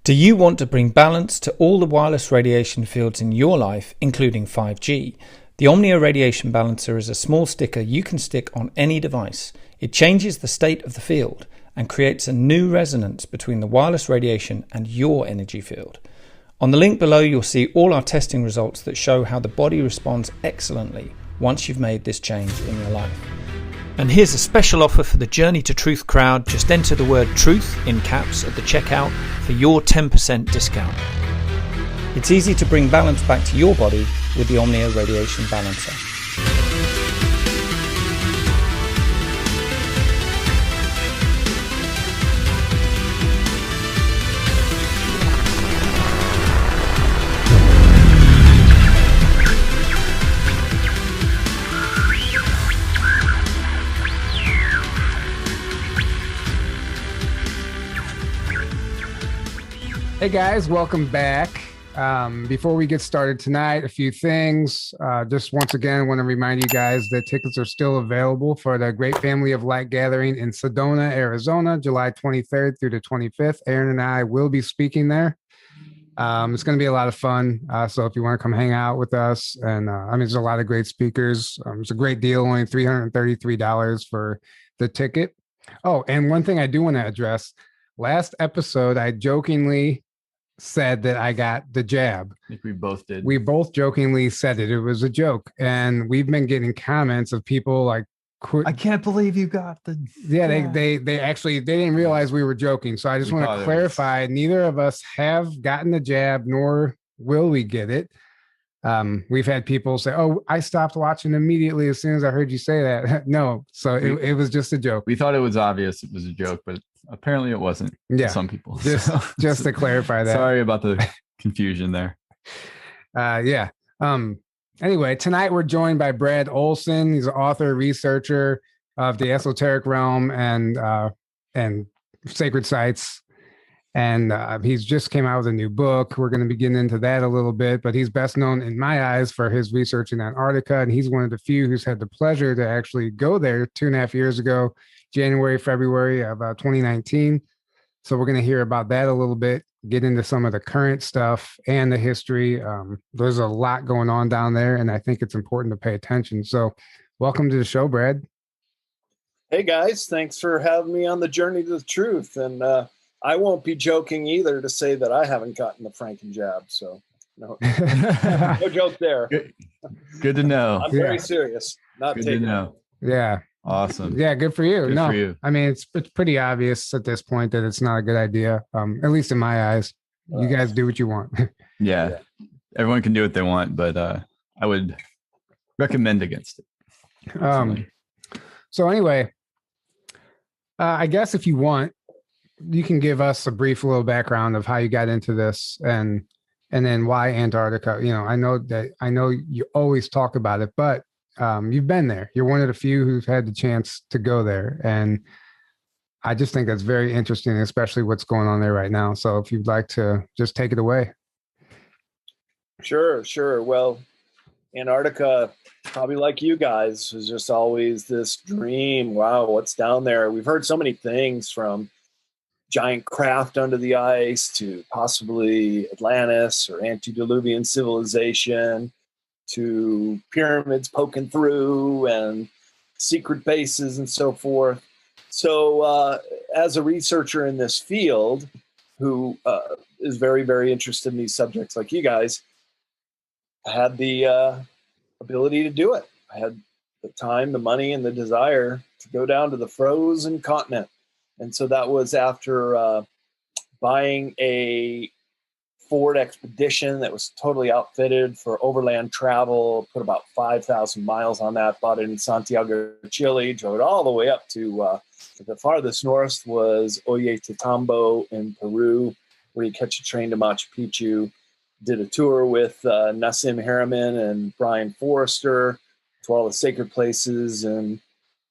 Do you want to bring balance to all the wireless radiation fields in your life, including 5G? The OMNIA Radiation Balancer is a small sticker you can stick on any device. It changes the state of the field and creates a new resonance between the wireless radiation and your energy field. On the link below, you'll see all our testing results that show how the body responds excellently once you've made this change in your life. And here's a special offer for the Journey to Truth crowd. Just enter the word truth in caps at the checkout for your 10% discount. It's easy to bring balance back to your body with the OMNIA Radiation Balancer. Hey guys, welcome back. Before we get started tonight, a few things. Just once again, I want to remind you guys that tickets are still available for the Great Family of Light Gathering in Sedona, Arizona, July 23rd through the 25th. Aaron and I will be speaking there. It's going to be a lot of fun. So if you want to come hang out with us, and there's a lot of great speakers. It's a great deal, only $333 for the ticket. Oh, and one thing I do want to address. Last episode, I jokingly said that I got the jab. I think we both did. We both jokingly said it. It was a joke. And we've been getting comments of people like, I can't believe you got the yeah. They didn't realize we were joking. So I just want to clarify, neither of us have gotten the jab, nor will we get it. We've had people say, oh, I stopped watching immediately as soon as I heard you say that. No, so it was just a joke. We thought it was obvious it was a joke, but apparently it wasn't. Yeah, to some people. Just to clarify that. Sorry about the confusion there. Yeah. Anyway, tonight we're joined by Brad Olsen. He's an author, researcher of the esoteric realm and sacred sites. And he's just came out with a new book. We're going to be getting into that a little bit, but he's best known in my eyes for his research in Antarctica. And he's one of the few who's had the pleasure to actually go there 2.5 years ago, January, February of 2019. So we're going to hear about that a little bit, get into some of the current stuff and the history. There's a lot going on down there, and I think it's important to pay attention. So welcome to the show, Brad. Hey, guys. Thanks for having me on the Journey to the Truth. And I won't be joking either to say that I haven't gotten the Franken jab. So no joke there. Good to know. I'm very serious. Not good taking to know. Yeah. Awesome. Yeah, good for you. Good for you. I mean, it's pretty obvious at this point that it's not a good idea. At least in my eyes. You guys do what you want. Yeah. Everyone can do what they want, but I would recommend against it. So anyway, I guess if you want, you can give us a brief little background of how you got into this and then why Antarctica. You know, I know you always talk about it, but you've been there. You're one of the few who've had the chance to go there. And I just think that's very interesting, especially what's going on there right now. So if you'd like to just take it away. Sure. Well, Antarctica, probably like you guys, was just always this dream. Wow, what's down there? We've heard so many things, from giant craft under the ice to possibly Atlantis or antediluvian civilization, to pyramids poking through and secret bases and so forth. So as a researcher in this field who is very, very interested in these subjects like you guys, I had the ability to do it. I had the time, the money, and the desire to go down to the frozen continent. And so that was after buying a Ford Expedition that was totally outfitted for overland travel, put about 5,000 miles on that, bought it in Santiago, Chile, drove it all the way up to the farthest north was Ollantaytambo in Peru, where you catch a train to Machu Picchu. Did a tour with Nassim Harriman and Brian Forrester to all the sacred places in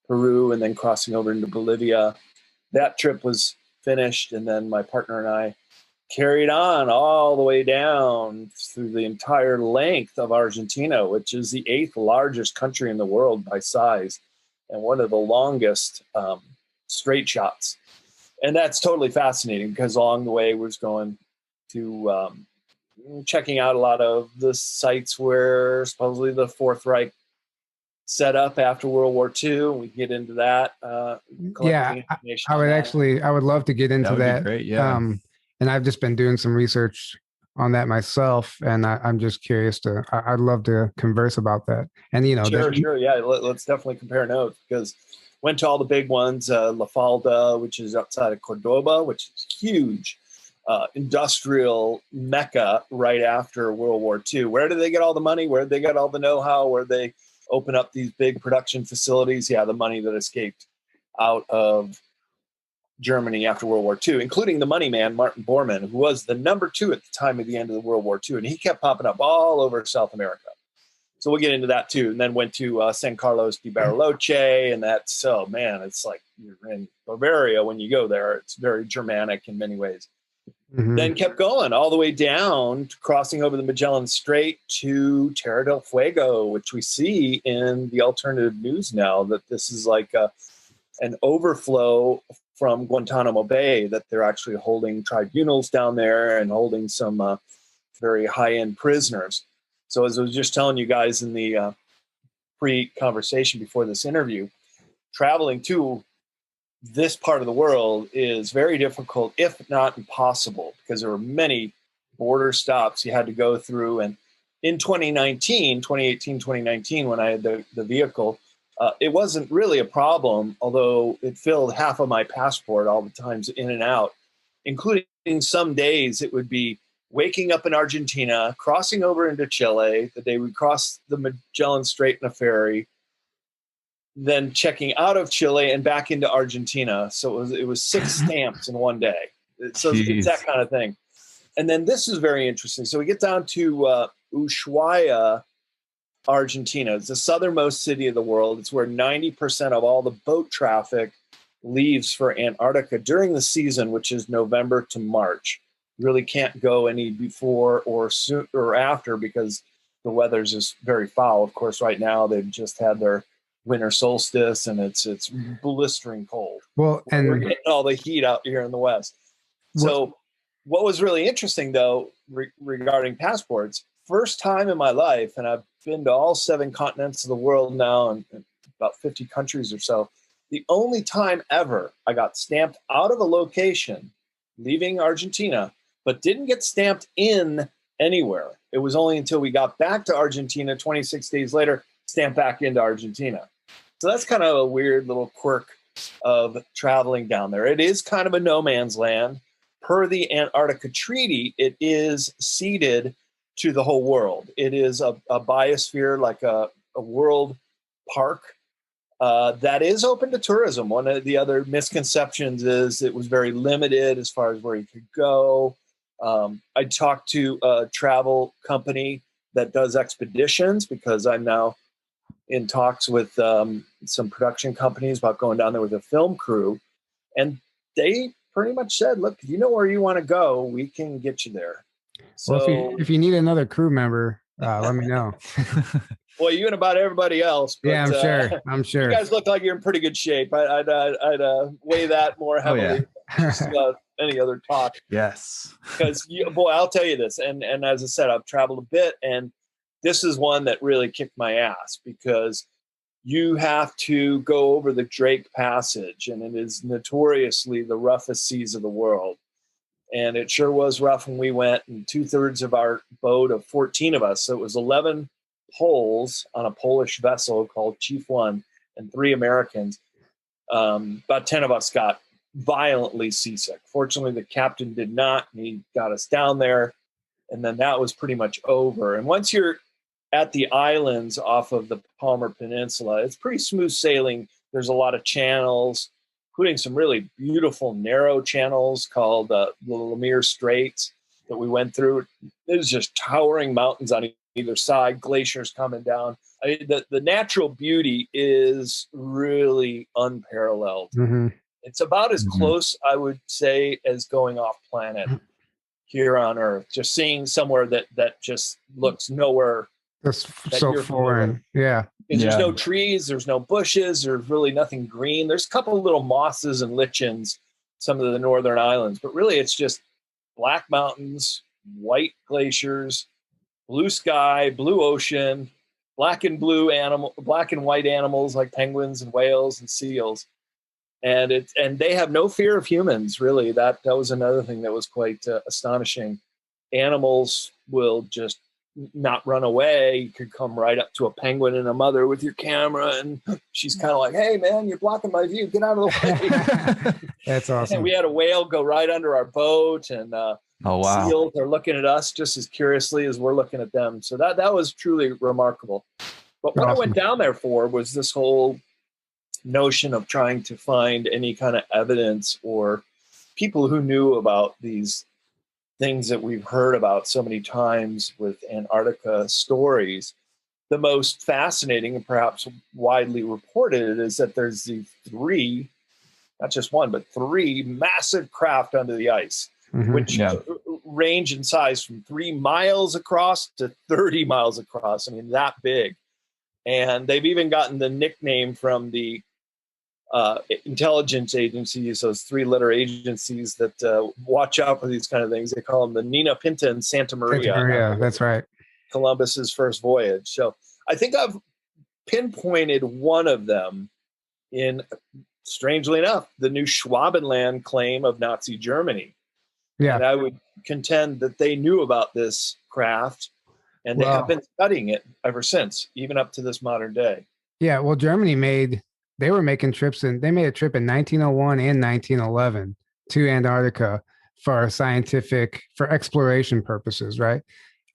Peru, and then crossing over into Bolivia. That trip was finished, and then my partner and I carried on all the way down through the entire length of Argentina, which is the 8th largest country in the world by size, and one of the longest straight shots. And that's totally fascinating, because along the way was going checking out a lot of the sites where supposedly the Fourth Reich set up after World War II. We can get into that. Yeah, I would love to get into That would that. be great, yeah. And I've just been doing some research on that myself, and I'm just curious I'd love to converse about that. And sure, yeah. Let's definitely compare notes, because went to all the big ones, La Falda, which is outside of Cordoba, which is huge. Industrial mecca right after World War II. Where did they get all the money? Where did they get all the know-how? Where they open up these big production facilities? Yeah, the money that escaped out of Germany after World War II, including the money man, Martin Bormann, who was the number 2 at the time of the end of the World War II. And he kept popping up all over South America. So we'll get into that too. And then went to San Carlos de Bariloche. And that's, oh man, it's like you're in Bavaria when you go there. It's very Germanic in many ways. Mm-hmm. Then kept going all the way down, crossing over the Magellan Strait to Terra del Fuego, which we see in the alternative news now, that this is like an overflow from Guantanamo Bay, that they're actually holding tribunals down there and holding some very high-end prisoners. So as I was just telling you guys in the pre-conversation before this interview, traveling to this part of the world is very difficult, if not impossible, because there were many border stops you had to go through. And in 2018, 2019, when I had the vehicle, it wasn't really a problem, although it filled half of my passport all the times in and out, including some days it would be waking up in Argentina, crossing over into Chile, the day we crossed the Magellan Strait in a ferry, then checking out of Chile and back into Argentina. So it was 6 stamps in one day. So it's that kind of thing. And then this is very interesting. So we get down to Ushuaia, Argentina. It's the southernmost city of the world. It's where 90% of all the boat traffic leaves for Antarctica during the season, which is November to March. You really can't go any before or soon or after, because the weather's just very foul. Of course, right now they've just had their winter solstice and it's blistering cold. Well, and we're getting all the heat out here in the West. So what was really interesting though, regarding passports, first time in my life, and I've been to all 7 continents of the world now and about 50 countries or so, the only time ever I got stamped out of a location leaving Argentina, but didn't get stamped in anywhere. It was only until we got back to Argentina 26 days later, stamped back into Argentina. So that's kind of a weird little quirk of traveling down there. It is kind of a no man's land. Per the Antarctica Treaty, it is ceded to the whole world. It is a biosphere, like a world park that is open to tourism. One of the other misconceptions is it was very limited as far as where you could go. I talked to a travel company that does expeditions, because I'm now in talks with some production companies about going down there with a film crew. And they pretty much said, look, if you know where you want to go, we can get you there. So well, if you need another crew member, let me know. Well, you and about everybody else. But, yeah, I'm sure. You guys look like you're in pretty good shape. I'd weigh that more heavily than just about any other talk. Yes. Because, boy, I'll tell you this. And as I said, I've traveled a bit, and this is one that really kicked my ass, because you have to go over the Drake Passage, and it is notoriously the roughest seas of the world. And it sure was rough when we went, and 2/3 of our boat of 14 of us, so it was 11 Poles on a Polish vessel called Chief One and 3 Americans. About 10 of us got violently seasick. Fortunately, the captain did not. He got us down there, and then that was pretty much over. And once you're at the islands off of the Palmer Peninsula, it's pretty smooth sailing. There's a lot of channels, including some really beautiful narrow channels called the Lemire Straits that we went through. It was just towering mountains on either side, glaciers coming down. The natural beauty is really unparalleled. Mm-hmm. It's about as close, I would say, as going off planet here on Earth. Just seeing somewhere that just looks nowhere. That's so foreign. Yeah. There's no trees, there's no bushes, there's really nothing green. There's a couple of little mosses and lichens, some of the northern islands, but really it's just black mountains, white glaciers, blue sky, blue ocean, black and white animals like penguins and whales and seals. And they have no fear of humans, really. That was another thing that was quite astonishing. Animals will just not run away. You could come right up to a penguin and a mother with your camera, and she's kind of like, "Hey, man, you're blocking my view. Get out of the way." That's awesome. And we had a whale go right under our boat, and Oh, wow. seals are looking at us just as curiously as we're looking at them. So that was truly remarkable. But what I went down there for was this whole notion of trying to find any kind of evidence or people who knew about these things that we've heard about so many times with Antarctica stories. The most fascinating and perhaps widely reported is that there's the three, not just one, but three massive craft under the ice, which range in size from 3 miles across to 30 miles across. I mean, that big. And they've even gotten the nickname from the intelligence agencies, those 3-letter agencies that watch out for these kind of things. They call them the Nina Pinta and Santa Maria. Santa Maria, that's right. Columbus's first voyage. So I think I've pinpointed one of them in, strangely enough, the new Schwabenland claim of Nazi Germany. Yeah. And I would contend that they knew about this craft, and they have been studying it ever since, even up to this modern day. Yeah, well, they were making trips, and they made a trip in 1901 and 1911 to Antarctica for exploration purposes, right?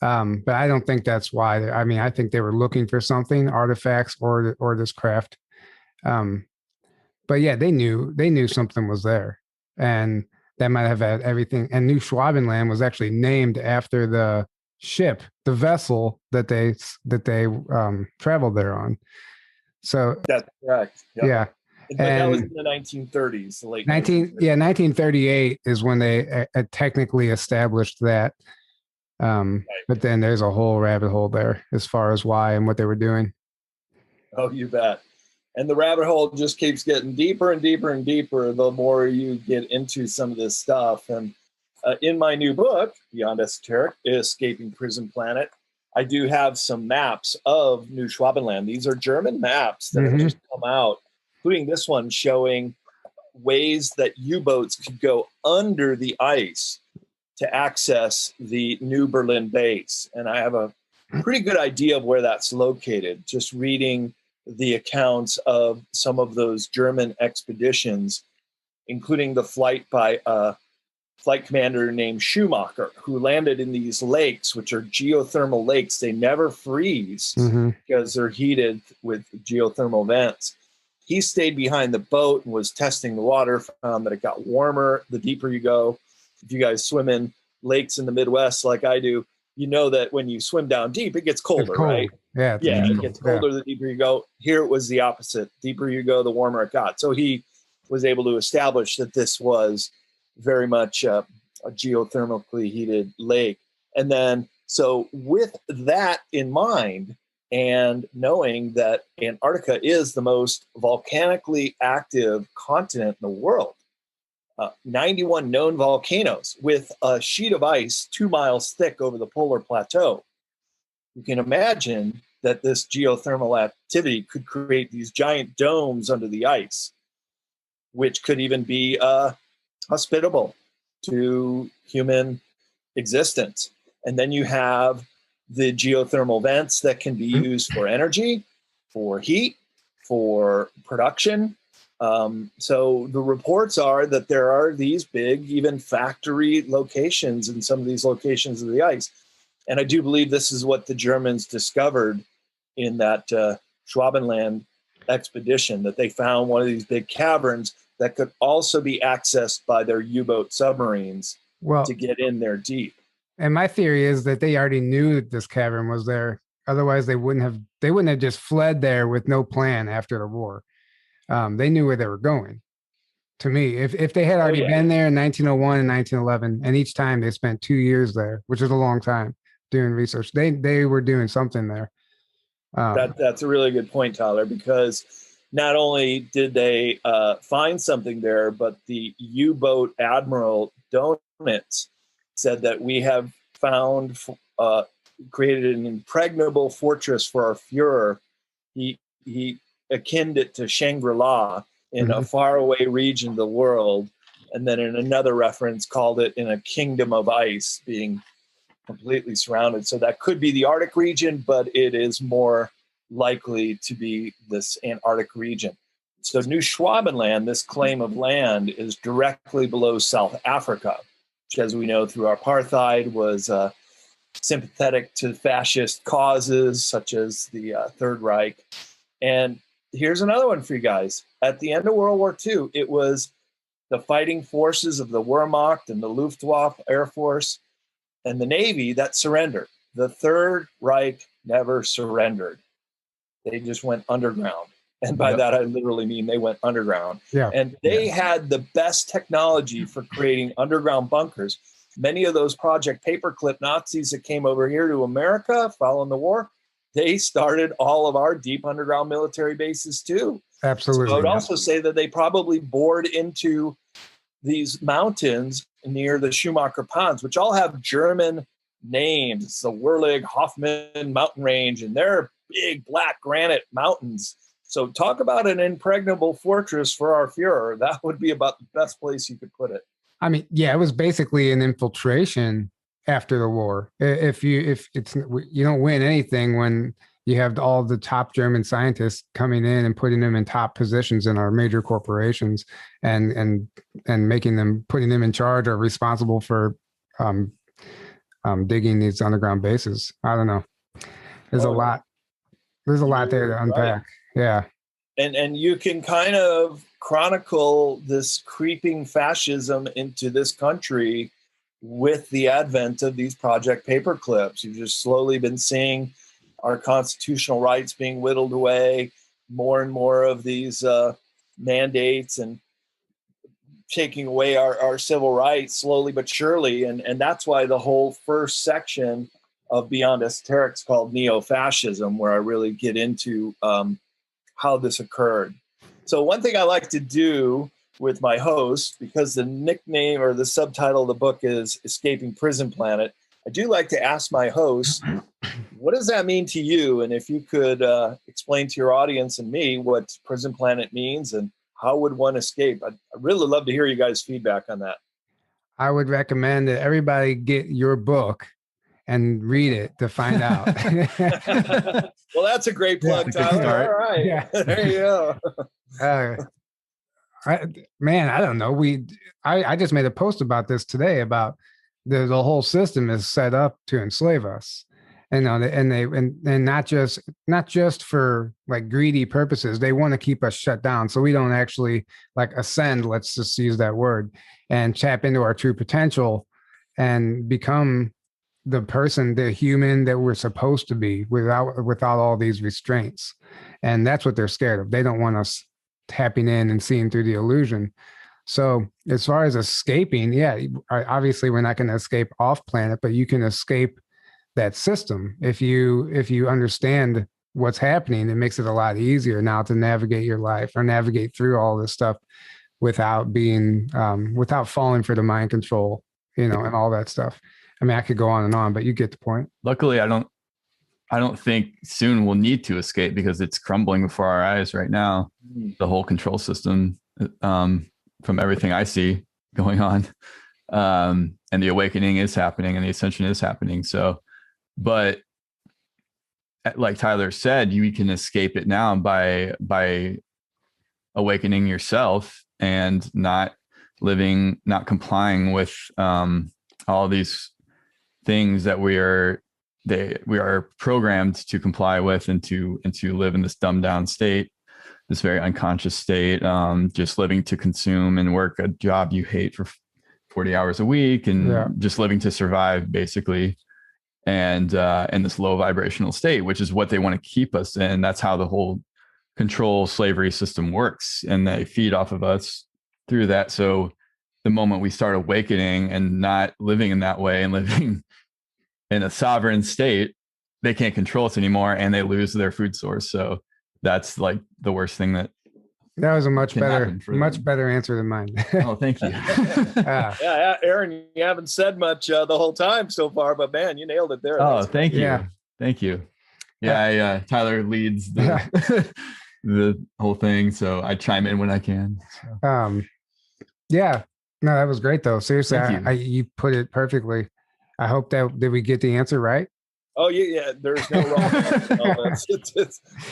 But I don't think that's why. I mean, I think they were looking for something, artifacts or this craft. But yeah, they knew something was there, and that might have had everything. And New Schwabenland was actually named after the ship, the vessel that they traveled there on. So that's correct. Yep. Yeah. But that was in the 1930s, the late 1938 is when they technically established that. Right. But then there's a whole rabbit hole there as far as why and what they were doing. Oh, you bet. And the rabbit hole just keeps getting deeper and deeper and deeper the more you get into some of this stuff. And in my new book, Beyond Esoteric, Escaping Prison Planet, I do have some maps of New Schwabenland. These are German maps that have just come out, including this one showing ways that U-boats could go under the ice to access the New Berlin base. And I have a pretty good idea of where that's located, just reading the accounts of some of those German expeditions, including the flight by a flight commander named Schumacher, who landed in these lakes, which are geothermal lakes. They never freeze because they're heated with geothermal vents. He stayed behind the boat and was testing the water, found that it got warmer the deeper you go. If you guys swim in lakes in the Midwest like I do, you know that when you swim down deep, it gets colder, right? Yeah, it gets colder the deeper you go. Here it was the opposite. Deeper you go, the warmer it got. So he was able to establish that this was very much a geothermally heated lake. And then, so with that in mind, and knowing that Antarctica is the most volcanically active continent in the world, 91 known volcanoes with a sheet of ice 2 miles thick over the polar plateau, you can imagine that this geothermal activity could create these giant domes under the ice, which could even be hospitable to human existence. And then you have the geothermal vents that can be used for energy, for heat, for production. So the reports are that there are these big, even factory locations in some of these locations of the ice. And I do believe this is what the Germans discovered in that Schwabenland expedition, that they found one of these big caverns that could also be accessed by their U-boat submarines to get in there deep. And my theory is that they already knew that this cavern was there. Otherwise, they wouldn't have just fled there with no plan after the war. They knew where they were going. To me, if they had already been there in 1901 and 1911, and each time they spent 2 years there, which is a long time doing research, they were doing something there. That's a really good point, Tyler, because not only did they find something there, but the U-boat Admiral Donitz said that we have found, created an impregnable fortress for our Fuhrer. He akined it to Shangri-La in a faraway region of the world. And then in another reference called it in a kingdom of ice, being completely surrounded. So that could be the Arctic region, but it is more likely to be this Antarctic region. So New Schwabenland, this claim of land, is directly below South Africa, which, as we know through apartheid, was sympathetic to fascist causes such as the Third Reich. And here's another one for you guys. At the end of World War II, it was the fighting forces of the Wehrmacht and the Luftwaffe Air Force and the Navy that surrendered. The Third Reich never surrendered. They just went underground. And by that, I literally mean they went underground. Yeah. And they had the best technology for creating underground bunkers. Many of those Project Paperclip Nazis that came over here to America following the war, they started all of our deep underground military bases too. Absolutely. So I would also say that they probably bored into these mountains near the Schumacher Ponds, which all have German names. It's the Whirlig Hoffman Mountain Range, and they're big black granite mountains. So talk about an impregnable fortress for our Fuhrer. That would be about the best place you could put it. I mean, yeah, it was basically an infiltration after the war. If you don't win anything when you have all the top German scientists coming in and putting them in top positions in our major corporations and putting them in charge or responsible for digging these underground bases. I don't know. There's a lot there to unpack. Right. Yeah. And you can kind of chronicle this creeping fascism into this country with the advent of these Project Paperclips. You've just slowly been seeing our constitutional rights being whittled away, more and more of these mandates and taking away our civil rights slowly but surely. And that's why the whole first section of Beyond Esoteric is called Neo-Fascism, where I really get into how this occurred. So one thing I like to do with my host, because the nickname or the subtitle of the book is Escaping Prison Planet, I do like to ask my host, what does that mean to you? And if you could explain to your audience and me what Prison Planet means and how would one escape? I'd really love to hear you guys' feedback on that. I would recommend that everybody get your book and read it to find out. Well, that's a great plug, Tyler. All right. Yeah. There you go. I don't know. I just made a post about this today about the whole system is set up to enslave us. And not just for like greedy purposes. They want to keep us shut down so we don't actually like ascend, let's just use that word, and tap into our true potential and become the human that we're supposed to be without all these restraints. And that's what they're scared of. They don't want us tapping in and seeing through the illusion. So as far as escaping, obviously we're not going to escape off planet, but you can escape that system. If you understand what's happening, it makes it a lot easier now to navigate your life or navigate through all this stuff without falling for the mind control, and all that stuff. I mean, I could go on, but you get the point. Luckily, I don't think soon we'll need to escape because it's crumbling before our eyes right now. The whole control system, from everything I see going on, and the awakening is happening and the ascension is happening. So, but like Tyler said, you can escape it now by awakening yourself and not complying with all these things that we are programmed to comply with and to live in this dumbed down state, this very unconscious state, just living to consume and work a job you hate for 40 hours a week and just living to survive basically. And in this low vibrational state, which is what they want to keep us in. That's how the whole control slavery system works. And they feed off of us through that. So the moment we start awakening and not living in that way and living in a sovereign state, they can't control us anymore and they lose their food source. So that's like the worst thing that That was a much can happen for them. better answer than mine. Oh, thank you. Yeah, Aaron, you haven't said much the whole time so far, but man, you nailed it there. Oh, thank you. Yeah. Thank you. Yeah, Tyler leads the the whole thing, so I chime in when I can. So. Yeah. No, that was great though. Seriously, you put it perfectly. I hope did we get the answer right? Oh yeah. There's no wrong.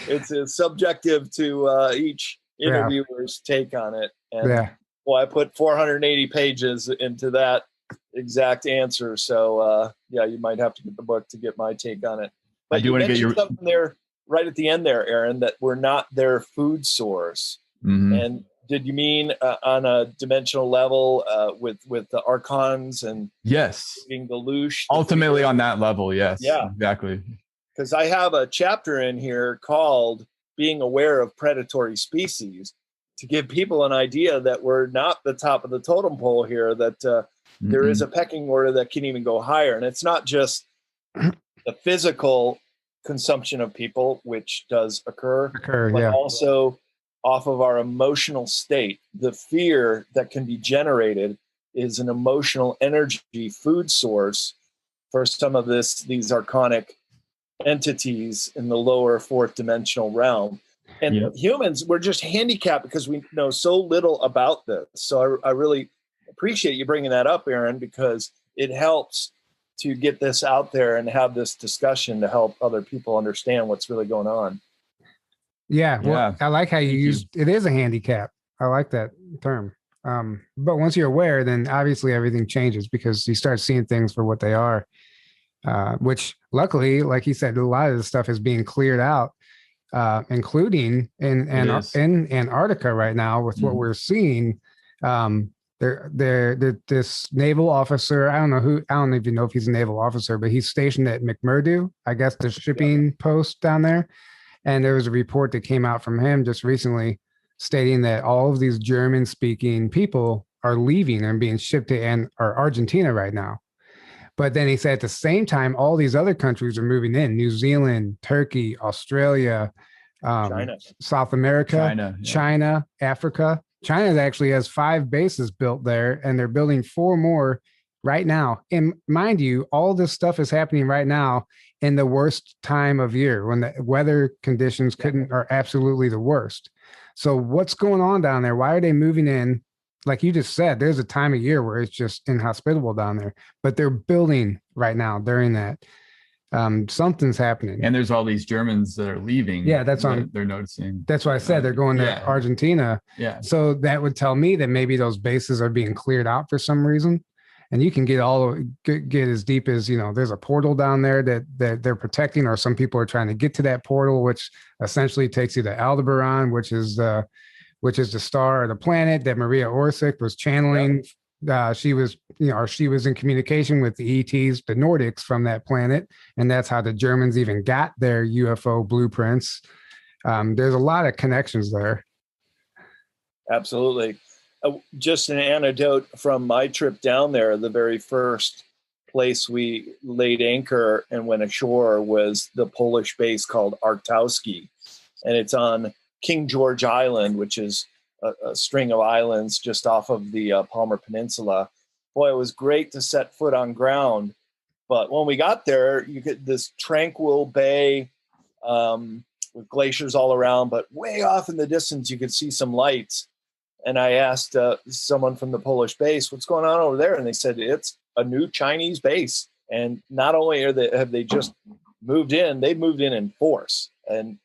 It's subjective to each interviewer's take on it. And well, I put 480 pages into that exact answer. So you might have to get the book to get my take on it. But I do want to get your something there right at the end there, Aaron, that we're not their food source. Mm-hmm. And did you mean on a dimensional level with the archons and being the loosh? Ultimately on that level, yes. Yeah, exactly. Because I have a chapter in here called "Being Aware of Predatory Species" to give people an idea that we're not the top of the totem pole here. That there is a pecking order that can even go higher, and it's not just the physical consumption of people, which does occur, but also off of our emotional state. The fear that can be generated is an emotional energy food source for some of these archonic entities in the lower fourth dimensional realm. And humans, we're just handicapped because we know so little about this. So I really appreciate you bringing that up, Aaron, because it helps to get this out there and have this discussion to help other people understand what's really going on. Yeah, well, I like how you used it is a handicap. I like that term. But once you're aware, then obviously everything changes because you start seeing things for what they are. Which luckily, like you said, a lot of the stuff is being cleared out, including in Antarctica right now with what we're seeing. This naval officer, I don't even know if he's a naval officer, but he's stationed at McMurdo, I guess the shipping post down there. And there was a report that came out from him just recently stating that all of these German speaking people are leaving and being shipped to Argentina right now. But then he said at the same time, all these other countries are moving in: New Zealand, Turkey, Australia, China. South America, China, Africa. China actually has 5 bases built there, and they're building 4 more right now. And mind you, all this stuff is happening right now in the worst time of year when the weather conditions are absolutely the worst. So what's going on down there? Why are they moving in? Like you just said, there's a time of year where it's just inhospitable down there, but they're building right now during that. Something's happening. And there's all these Germans that are leaving. Yeah, they're noticing. That's why I said they're going to Argentina. Yeah. So that would tell me that maybe those bases are being cleared out for some reason. And you can get as deep as, there's a portal down there that they're protecting, or some people are trying to get to that portal, which essentially takes you to Aldebaran, which is the star or the planet that Maria Orsic was channeling. She was in communication with the ETs, the Nordics from that planet. And that's how the Germans even got their UFO blueprints. There's a lot of connections there. Absolutely. Just an anecdote from my trip down there. The very first place we laid anchor and went ashore was the Polish base called Arktowski. And it's on King George Island, which is a string of islands just off of the Palmer Peninsula. Boy, it was great to set foot on ground. But when we got there, you get this tranquil bay with glaciers all around, but way off in the distance, you could see some lights. And I asked someone from the Polish base, what's going on over there? And they said, it's a new Chinese base. And not only have they just moved in, they've moved in force. And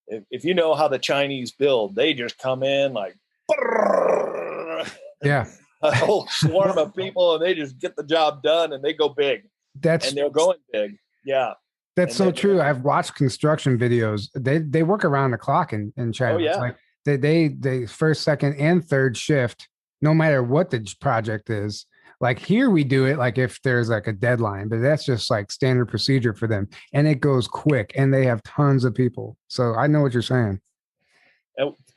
if you know how the Chinese build, they just come in like, yeah, a whole swarm of people, and they just get the job done, and they go big. And they're going big. Yeah. That's so true. I've watched construction videos. They work around the clock in China. Oh, yeah. It's like they first, second, and third shift, no matter what the project is. Like here we do it like if there's like a deadline, but that's just like standard procedure for them. And it goes quick, and they have tons of people. So I know what you're saying.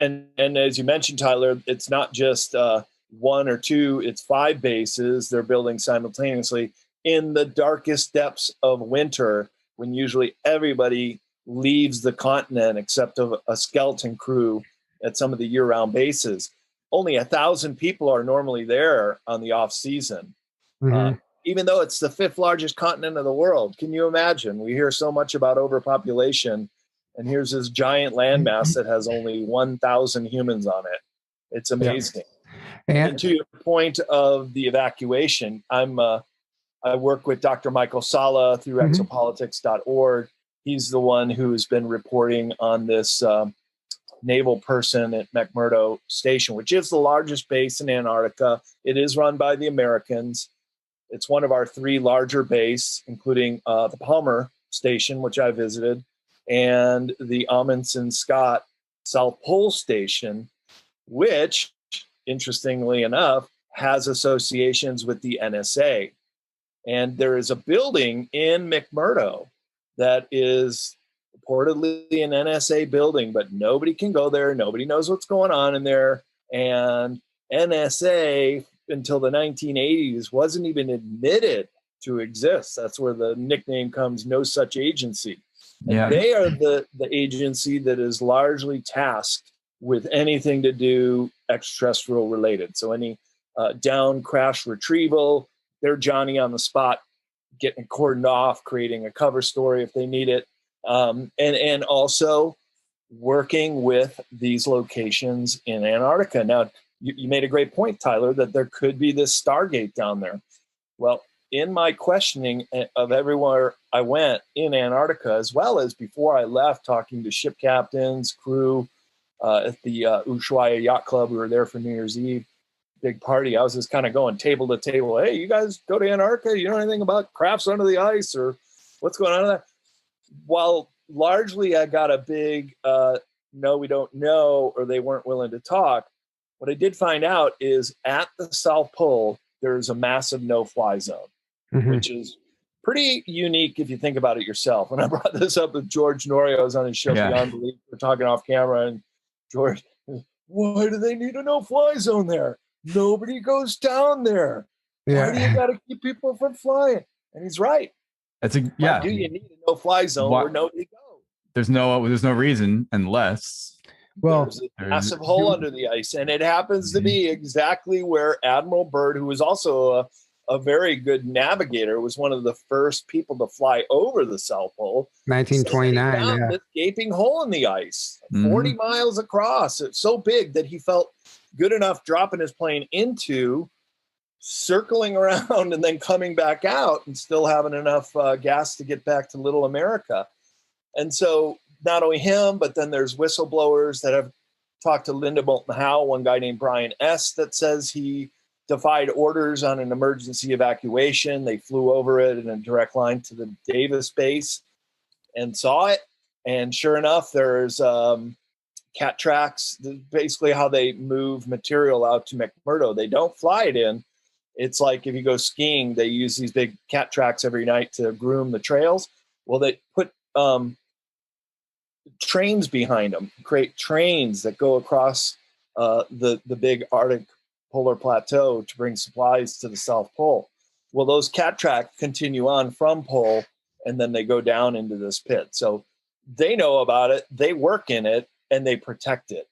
And as you mentioned, Tyler, it's not just 1 or 2, it's 5 bases they're building simultaneously in the darkest depths of winter, when usually everybody leaves the continent except of a skeleton crew at some of the year-round bases. Only 1,000 people are normally there on the off season. Even though it's the 5th largest continent of the world. Can you imagine? We hear so much about overpopulation, and here's this giant landmass that has only 1,000 humans on it. It's amazing. Yeah. And to your point of the evacuation, I work with Dr. Michael Sala through exopolitics.org. He's the one who's been reporting on this naval person at McMurdo Station, which is the largest base in Antarctica. It is run by the Americans. It's one of our 3 larger bases, including the Palmer Station, which I visited, and the Amundsen Scott South Pole Station, which, interestingly enough, has associations with the NSA. And there is a building in McMurdo that is reportedly an NSA building, but nobody can go there. Nobody knows what's going on in there. And NSA, until the 1980s, wasn't even admitted to exist. That's where the nickname comes, no such agency. And they are the agency that is largely tasked with anything to do extraterrestrial related. So any down crash retrieval, they're Johnny on the spot, getting cordoned off, creating a cover story if they need it. And also working with these locations in Antarctica. Now, you made a great point, Tyler, that there could be this Stargate down there. Well, in my questioning of everywhere I went in Antarctica, as well as before I left, talking to ship captains, crew at the Ushuaia Yacht Club, we were there for New Year's Eve, big party. I was just kind of going table to table. Hey, you guys go to Antarctica? You know anything about crafts under the ice or what's going on there? While largely I got a big no, we don't know, or they weren't willing to talk, what I did find out is at the South Pole, there's a massive no-fly zone, which is pretty unique if you think about it yourself. When I brought this up with George Norio, I was on his show Beyond Belief, we're talking off camera, and George, why do they need a no-fly zone there? Nobody goes down there. Why do you got to keep people from flying? And he's right. Why do you need a no-fly zone where nobody goes? There's no reason unless there's a massive hole under the ice, and it happens to be exactly where Admiral Byrd, who was also a very good navigator, was one of the first people to fly over the South Pole. 1929. So found this gaping hole in the ice, 40 miles across. It's so big that he felt good enough dropping his plane into, circling around, and then coming back out and still having enough gas to get back to Little America. And so not only him, but then there's whistleblowers that have talked to Linda Moulton Howe, one guy named Brian S. that says he defied orders on an emergency evacuation. They flew over it in a direct line to the Davis base and saw it. And sure enough, there's cat tracks, basically how they move material out to McMurdo. They don't fly it in. It's like if you go skiing, they use these big cat tracks every night to groom the trails. Well, they put trains behind them, create trains that go across the big Arctic polar plateau to bring supplies to the South Pole. Well, those cat tracks continue on from pole, and then they go down into this pit. So they know about it, they work in it, and they protect it.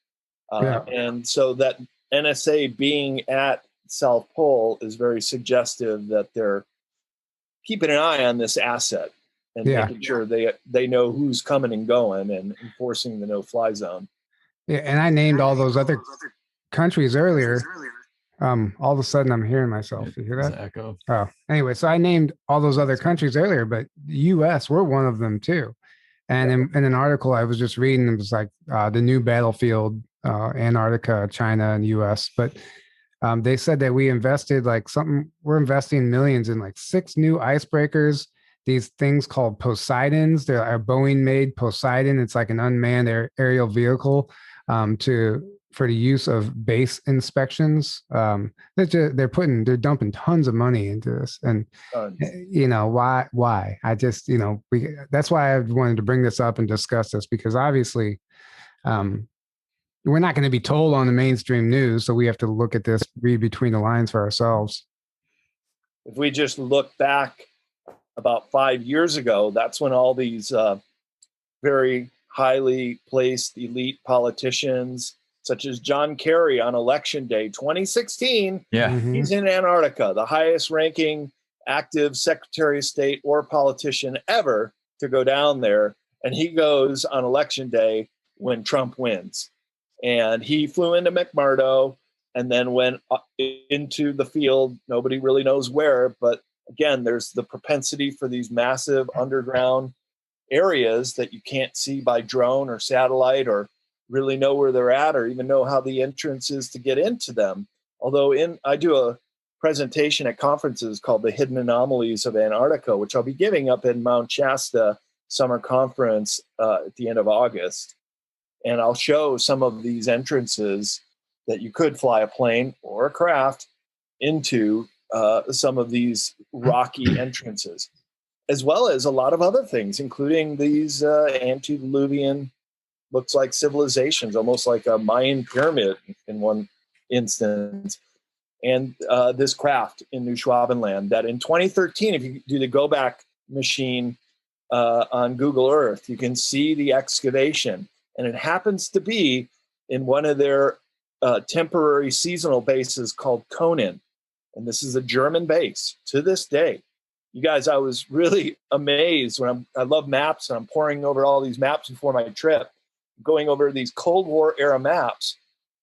And so that NSA being at South Pole is very suggestive that they're keeping an eye on this asset and making sure they know who's coming and going and enforcing the no-fly zone. Yeah, and I named all those other countries earlier. All of a sudden, I'm hearing myself. You hear that? Echo. Oh, anyway, so I named all those other countries earlier, but the U.S., we're one of them too. And in an article I was just reading, it was like the new battlefield, Antarctica, China, and U.S. But they said that we invested we're investing millions in like 6 new icebreakers. These things called Poseidons. They're a Boeing-made Poseidon. It's like an unmanned aerial vehicle for the use of base inspections. They're dumping tons of money into this, and why? I just that's why I wanted to bring this up and discuss this, because obviously we're not going to be told on the mainstream news, so we have to look at this, read between the lines for ourselves. If we just look back about 5 years ago, that's when all these very highly placed elite politicians, such as John Kerry on Election Day 2016. Yeah. Mhm. He's in Antarctica, the highest ranking active Secretary of State or politician ever to go down there. And he goes on Election Day when Trump wins. And he flew into McMurdo and then went into the field. Nobody really knows where, but again, there's the propensity for these massive underground areas that you can't see by drone or satellite or really know where they're at or even know how the entrance is to get into them. Although I do a presentation at conferences called The Hidden Anomalies of Antarctica, which I'll be giving up in Mount Shasta Summer Conference at the end of August. And I'll show some of these entrances that you could fly a plane or a craft into some of these rocky entrances, as well as a lot of other things, including these antediluvian, looks like civilizations, almost like a Mayan pyramid in one instance. And this craft in New Schwabenland that in 2013, if you do the Go Back machine on Google Earth, you can see the excavation. And it happens to be in one of their temporary seasonal bases called Konin. And this is a German base to this day. You guys, I was really amazed when I love maps and I'm poring over all these maps before my trip, going over these Cold War era maps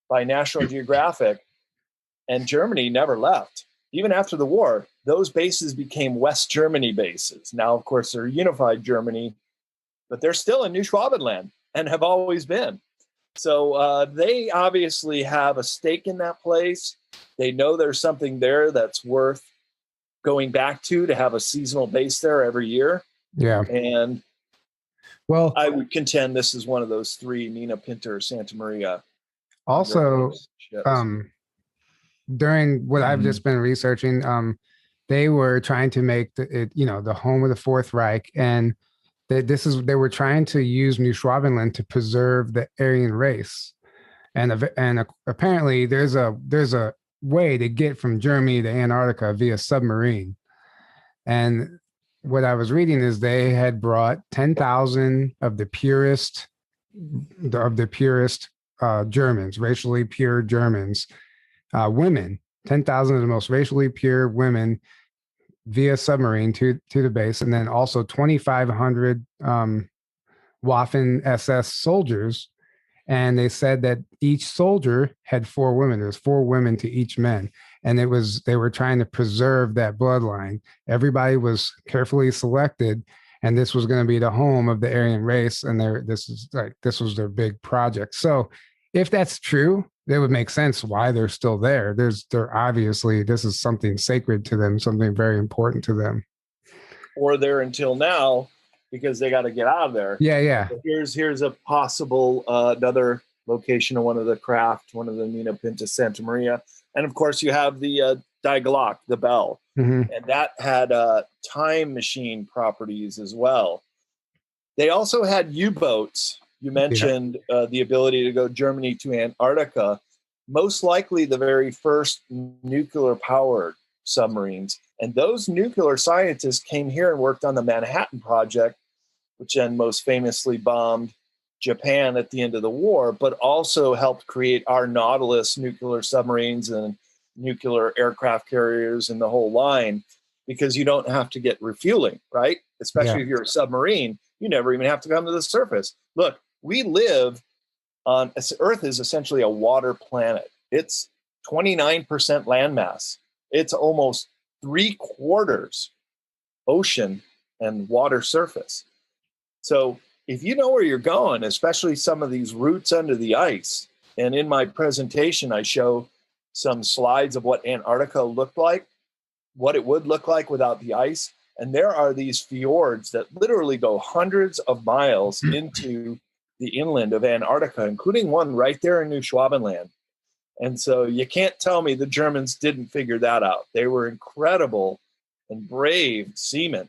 by National Geographic, and Germany never left. Even after the war, those bases became West Germany bases. Now, of course, they're unified Germany, but they're still in New Schwabenland and have always been. So they obviously have a stake in that place. They know there's something there that's worth going back to have a seasonal base there every year. Yeah. And well, I would contend this is one of those three, Nina, Pinter, Santa Maria. Also, during what I've just been researching, they were trying to make it, the home of the Fourth Reich, and they were trying to use New Schwabenland to preserve the Aryan race, and apparently there's a way to get from Germany to Antarctica via submarine, and what I was reading is they had brought 10,000 of the purest Germans, racially pure Germans, women, 10,000 of the most racially pure women via submarine to the base, and then also 2,500 Waffen SS soldiers. And they said that each soldier had 4 women. There's 4 women to each man. And they were trying to preserve that bloodline. Everybody was carefully selected, and this was going to be the home of the Aryan race. And this was their big project. So if that's true, it would make sense why they're still there. They're obviously, this is something sacred to them, something very important to them. Or there until now, because they got to get out of there. Yeah. So here's a possible another location of one of the craft, one of the Nina Pinta Santa Maria. And of course you have the Die Glock, the bell. Mm-hmm. And that had time machine properties as well. They also had U-boats. You mentioned the ability to go Germany to Antarctica, most likely the very first nuclear-powered submarines. And those nuclear scientists came here and worked on the Manhattan Project, which then most famously bombed Japan at the end of the war, but also helped create our Nautilus nuclear submarines and nuclear aircraft carriers and the whole line, because you don't have to get refueling, right? Especially if you're a submarine, you never even have to come to the surface. Look, we live on Earth is essentially a water planet. It's 29% landmass. It's almost 3/4 ocean and water surface. So if you know where you're going, especially some of these routes under the ice, and in my presentation, I show some slides of what Antarctica looked like, what it would look like without the ice. And there are these fjords that literally go hundreds of miles into the inland of Antarctica, including one right there in New Schwabenland. And so you can't tell me the Germans didn't figure that out. They were incredible and brave seamen.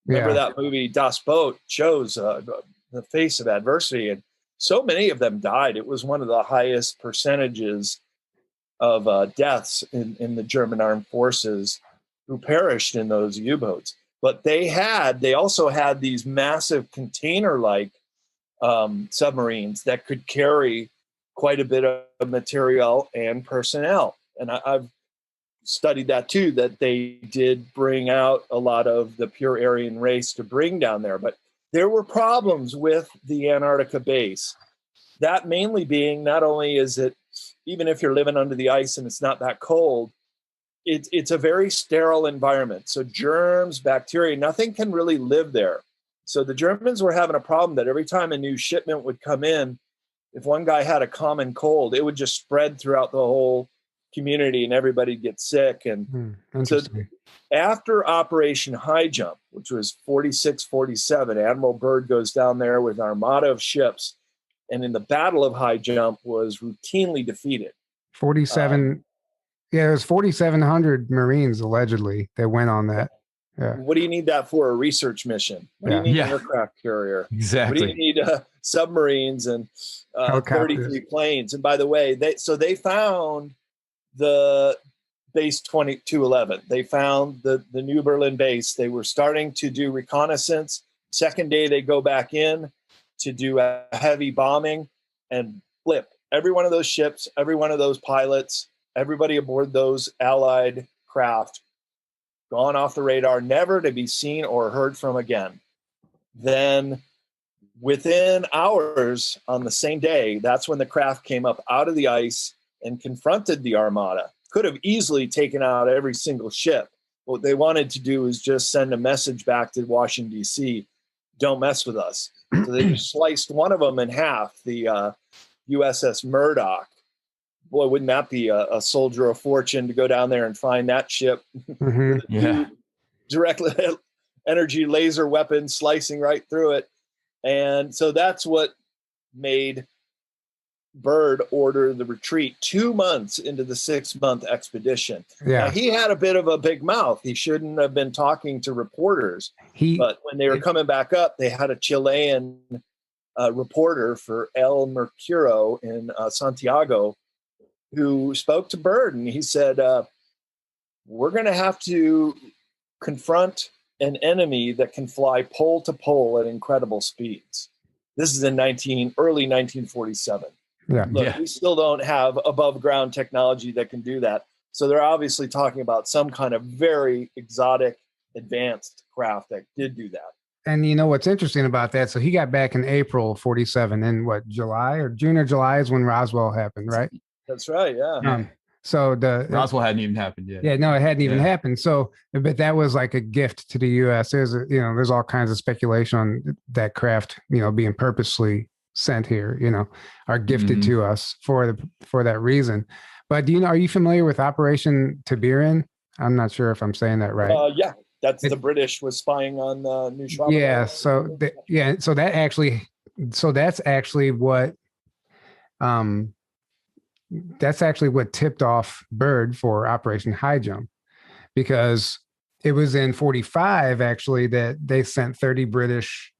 Remember that movie Das Boot shows the face of adversity, and so many of them died. It was one of the highest percentages of deaths in the German armed forces who perished in those U-boats. But they also had these massive container-like submarines that could carry quite a bit of material and personnel. And I've studied that too, that they did bring out a lot of the pure Aryan race to bring down there. But there were problems with the Antarctica base. That mainly being, not only is it, even if you're living under the ice and it's not that cold, it's a very sterile environment. So germs, bacteria, nothing can really live there. So the Germans were having a problem that every time a new shipment would come in, if one guy had a common cold, it would just spread throughout the whole community and everybody get sick. And so after Operation Highjump, which was 46, 47, Admiral Byrd goes down there with an armada of ships, and in the Battle of Highjump was routinely defeated. 47. Yeah, it was 4,700 Marines allegedly that went on that. Yeah. What do you need that for? A research mission? What do you need an aircraft carrier? Exactly. What do you need? Submarines and 33 planes. And by the way, they found the base 2211. They found the New Berlin base. They were starting to do reconnaissance. Second day, they go back in to do a heavy bombing, and flip. Every one of those ships, every one of those pilots, everybody aboard those Allied craft, gone off the radar, never to be seen or heard from again. Then within hours on the same day, that's when the craft came up out of the ice and confronted the Armada. Could have easily taken out every single ship. What they wanted to do is just send a message back to Washington, D.C., don't mess with us. So they just sliced one of them in half, the USS Murdoch. Boy, wouldn't that be a soldier of fortune to go down there and find that ship with a direct energy laser weapon slicing right through it. And so that's what made Byrd order the retreat 2 months into the 6-month expedition. Yeah. Now, he had a bit of a big mouth. He shouldn't have been talking to reporters. But when they were coming back up, they had a Chilean reporter for El Mercurio in Santiago who spoke to Byrd, and he said, we're going to have to confront an enemy that can fly pole to pole at incredible speeds. This is in early 1947. Look, we still don't have above ground technology that can do that. So they're obviously talking about some kind of very exotic, advanced craft that did do that. And you know what's interesting about that? So he got back in April 47, and June or July is when Roswell happened, right? That's right. Yeah. So Roswell hadn't even happened yet. Yeah, no, it hadn't even happened. So, but that was like a gift to the U.S. There's all kinds of speculation on that craft, being purposely sent here, are gifted to us for that reason. But are you familiar with Operation Taberin? I'm not sure if I'm saying that right. Yeah, that's the British was spying on New Schwaben. Yeah. So that's actually what tipped off Byrd for Operation Highjump, because it was in 45 actually that they sent 30 British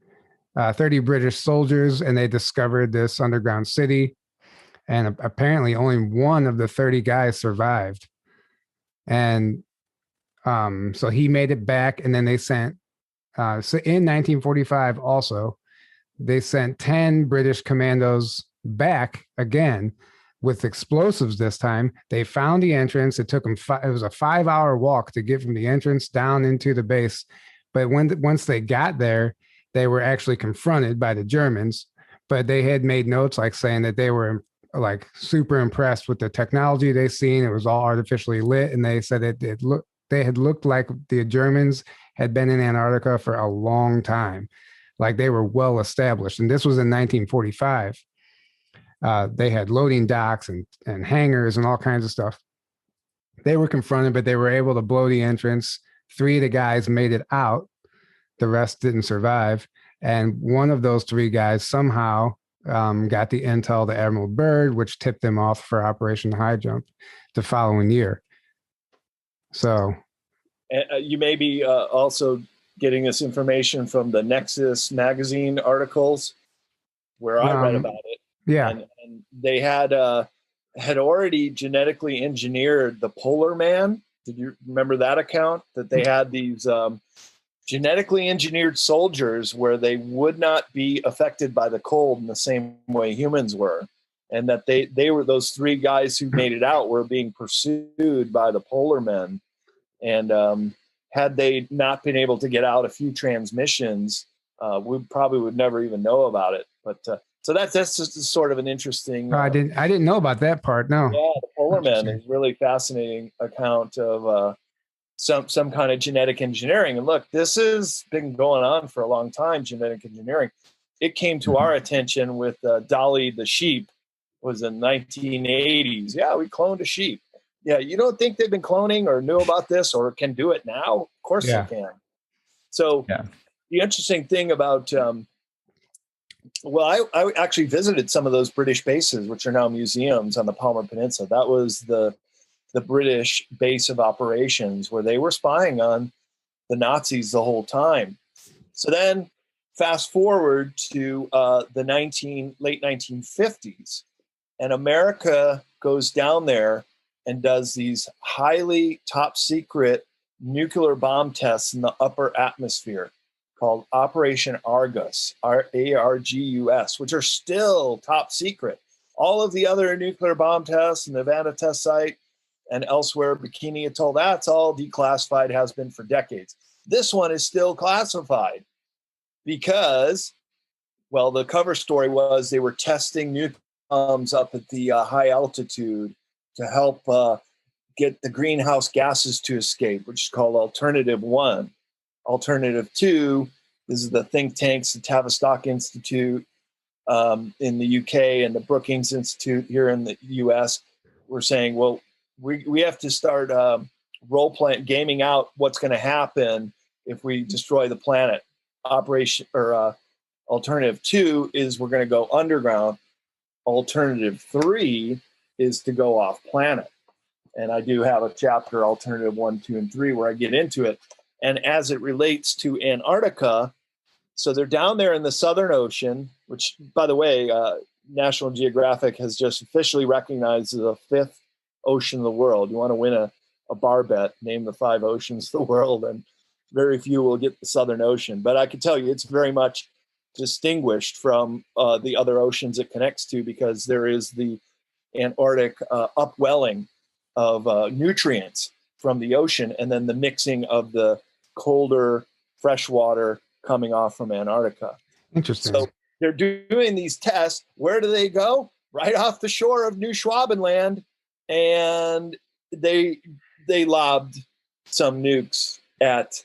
soldiers, and they discovered this underground city, and apparently only one of the 30 guys survived. And so he made it back, and then they sent so in 1945 also they sent 10 British commandos back again with explosives. This time they found the entrance. It took them it was a 5-hour walk to get from the entrance down into the base, but once they got there, they were actually confronted by the Germans. But they had made notes like saying that they were like super impressed with the technology they seen. It was all artificially lit, and they said they had looked like the Germans had been in Antarctica for a long time, like they were well established. And this was in 1945. They had loading docks and hangars and all kinds of stuff. They were confronted, but they were able to blow the entrance. 3 of the guys made it out. The rest didn't survive. And one of those 3 guys somehow got the intel to Admiral Byrd, which tipped them off for Operation Highjump the following year. So you may be also getting this information from the Nexus magazine articles where I read about it. Yeah. And they had already genetically engineered the Polar Man. Did you remember that account? That they had these genetically engineered soldiers where they would not be affected by the cold in the same way humans were. and that they were those three guys who made it out were being pursued by the polar men. And had they not been able to get out a few transmissions, we probably would never even know about it. But so that's just sort of an interesting. I didn't know about that part. No. Yeah, the polar men is really fascinating account of some kind of genetic engineering. And look, this has been going on for a long time. Genetic engineering. It came to our attention with Dolly the sheep. Was in 1980s. Yeah, we cloned a sheep. Yeah, you don't think they've been cloning or knew about this or can do it now? Of course they can. So the interesting thing about, I actually visited some of those British bases, which are now museums on the Palmer Peninsula. That was the British base of operations where they were spying on the Nazis the whole time. So then fast forward to the late 1950s, and America goes down there and does these highly top secret nuclear bomb tests in the upper atmosphere called Operation Argus, Argus, which are still top secret. All of the other nuclear bomb tests, Nevada test site and elsewhere, Bikini Atoll, that's all declassified, has been for decades. This one is still classified because, well, the cover story was they were testing nuclear bombs up at the high altitude to help get the greenhouse gases to escape, which is called Alternative 1. Alternative 2 is the think tanks, the Tavistock Institute in the UK and the Brookings Institute here in the US. We're saying, well, we have to start role-playing, gaming out what's going to happen if we destroy the planet. Alternative 2 is we're going to go underground. Alternative 3 is to go off planet. And I do have a chapter, Alternative 1, 2, and 3, where I get into it. And as it relates to Antarctica, so they're down there in the Southern Ocean, which, by the way, National Geographic has just officially recognized as the 5th ocean of the world. You want to win a bar bet, name the 5 oceans of the world, and very few will get the Southern Ocean. But I can tell you it's very much distinguished from the other oceans it connects to, because there is the Antarctic upwelling of nutrients from the ocean, and then the mixing of the colder fresh water coming off from Antarctica. Interesting. So they're doing these tests. Where do they go? Right off the shore of New Schwabenland, and they lobbed some nukes at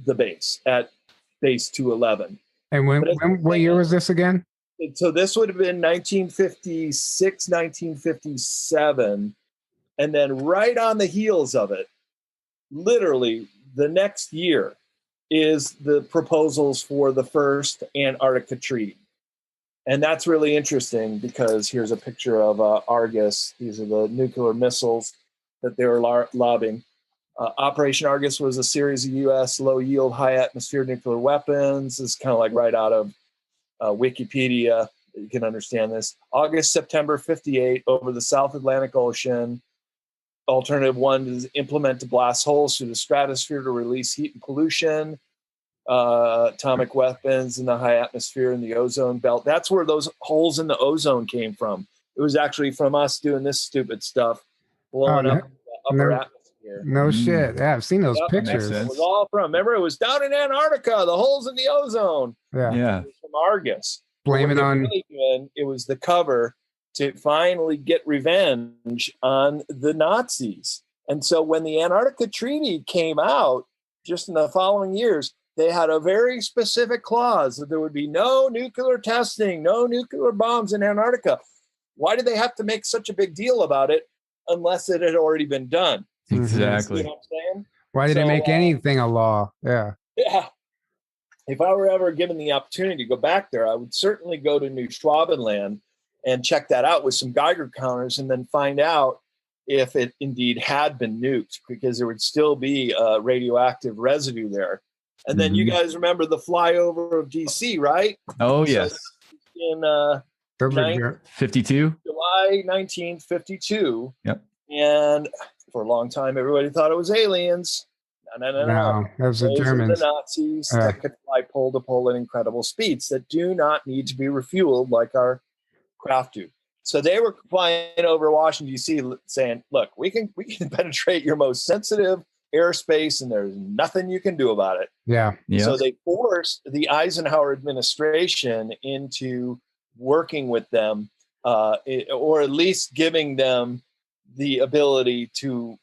the base, at base 211. And what year was this again? So this would have been 1956, 1957. And then right on the heels of it, literally the next year, is the proposals for the first Antarctica treaty. And that's really interesting because here's a picture of Argus. These are the nuclear missiles that they were lobbing. Operation Argus was a series of U.S. low-yield, high-atmosphere nuclear weapons. It's kind of like right out of Wikipedia. You can understand this. August, September 58, over the South Atlantic Ocean. Alternative 1 is implement to blast holes through the stratosphere to release heat and pollution. Atomic weapons in the high atmosphere and the ozone belt. That's where those holes in the ozone came from. It was actually from us doing this stupid stuff, blowing up the upper atmosphere. No shit. Yeah, I've seen those pictures. It was all from, remember, it was down in Antarctica, the holes in the ozone. Yeah. It was from Argus. Blame it on. It was the cover to finally get revenge on the Nazis. And so when the Antarctica Treaty came out, just in the following years, they had a very specific clause that there would be no nuclear testing, no nuclear bombs in Antarctica. Why did they have to make such a big deal about it unless it had already been done? Exactly. You know what I'm saying? Why did they make anything a law? Yeah. Yeah. If I were ever given the opportunity to go back there, I would certainly go to New Schwabenland and check that out with some Geiger counters and then find out if it indeed had been nuked, because there would still be radioactive residue there. And then you guys remember the flyover of DC, right? Oh, So yes. in 52? July 1952. Yep. And for a long time, everybody thought it was aliens. No. That was the Those are Germans. the Nazis that could fly pole to pole at incredible speeds that do not need to be refueled like our craft do. So they were flying over Washington, D.C., saying, look, we can penetrate your most sensitive airspace, and there's nothing you can do about it. Yeah. So they forced the Eisenhower administration into working with them, or at least giving them the ability to